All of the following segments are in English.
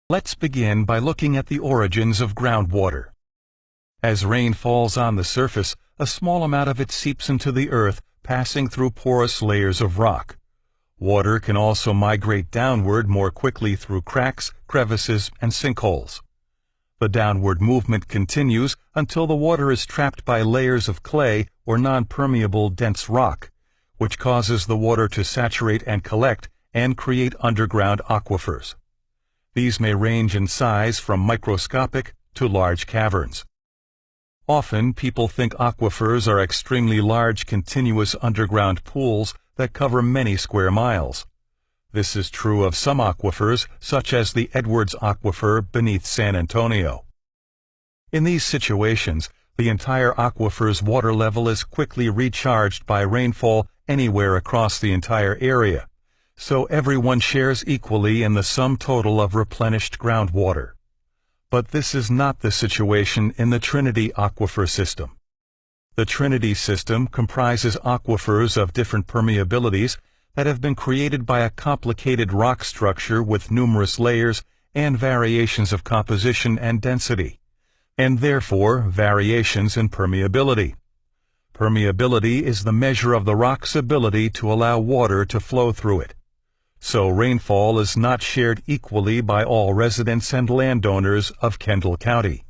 Let's begin by looking at the origins of groundwater. As rain falls on the surface, a small amount of it seeps into the earth, passing through porous layers of rock. Water can also migrate downward more quickly through cracks, crevices, and sinkholes. The downward movement continues until the water is trapped by layers of clay or non-permeable dense rock, which causes the water to saturate and collect and create underground aquifers. These may range in size from microscopic to large caverns. Often people think aquifers are extremely large continuous underground pools that cover many square miles. This is true of some aquifers, such as the Edwards Aquifer beneath San Antonio. In these situations, the entire aquifer's water level is quickly recharged by rainfall anywhere across the entire area, so everyone shares equally in the sum total of replenished groundwater. But this is not the situation in the Trinity Aquifer system. The Trinity system comprises aquifers of different permeabilities that have been created by a complicated rock structure with numerous layers and variations of composition and density, and therefore variations in permeability. Permeability is the measure of the rock's ability to allow water to flow through it. So rainfall is not shared equally by all residents and landowners of Kendall County.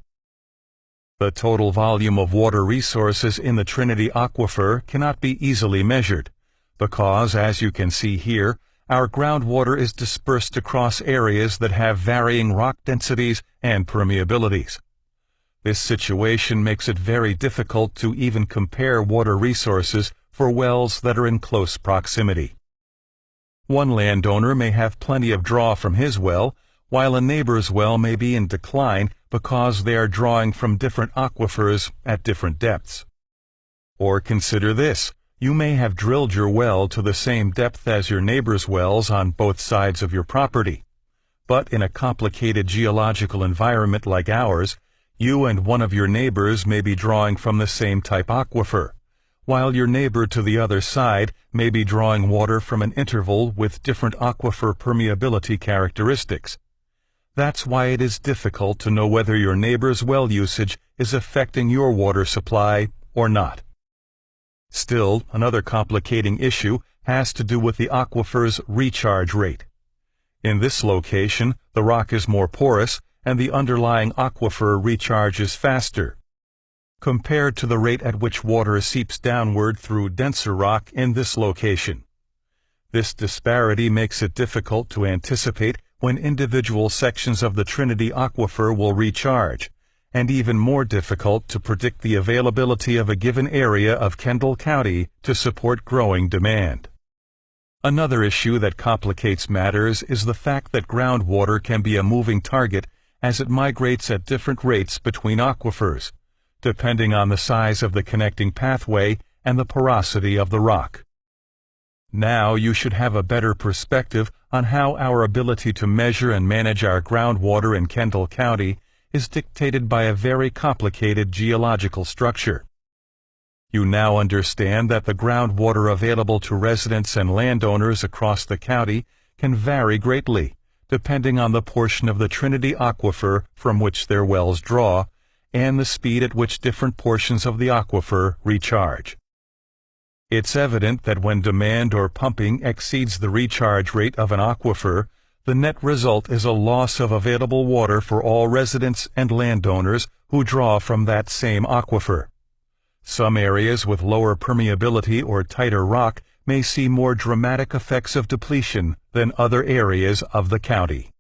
The total volume of water resources in the Trinity Aquifer cannot be easily measured, because, as you can see here, our groundwater is dispersed across areas that have varying rock densities and permeabilities. This situation makes it very difficult to even compare water resources for wells that are in close proximity. One landowner may have plenty of draw from his well, while a neighbor's well may be in decline because they are drawing from different aquifers at different depths. Or consider this. You may have drilled your well to the same depth as your neighbor's wells on both sides of your property. But in a complicated geological environment like ours, you and one of your neighbors may be drawing from the same type aquifer, while your neighbor to the other side may be drawing water from an interval with different aquifer permeability characteristics. That's why it is difficult to know whether your neighbor's well usage is affecting your water supply or not. Still, another complicating issue has to do with the aquifer's recharge rate. In this location, the rock is more porous and the underlying aquifer recharges faster, compared to the rate at which water seeps downward through denser rock in this location. This disparity makes it difficult to anticipate when individual sections of the Trinity Aquifer will recharge, and even more difficult to predict the availability of a given area of Kendall County to support growing demand. Another issue that complicates matters is the fact that groundwater can be a moving target as it migrates at different rates between aquifers, depending on the size of the connecting pathway and the porosity of the rock. Now you should have a better perspective on how our ability to measure and manage our groundwater in Kendall County is dictated by a very complicated geological structure. You now understand that the groundwater available to residents and landowners across the county can vary greatly, depending on the portion of the Trinity Aquifer from which their wells draw, and the speed at which different portions of the aquifer recharge. It's evident that when demand or pumping exceeds the recharge rate of an aquifer, the net result is a loss of available water for all residents and landowners who draw from that same aquifer. Some areas with lower permeability or tighter rock may see more dramatic effects of depletion than other areas of the county.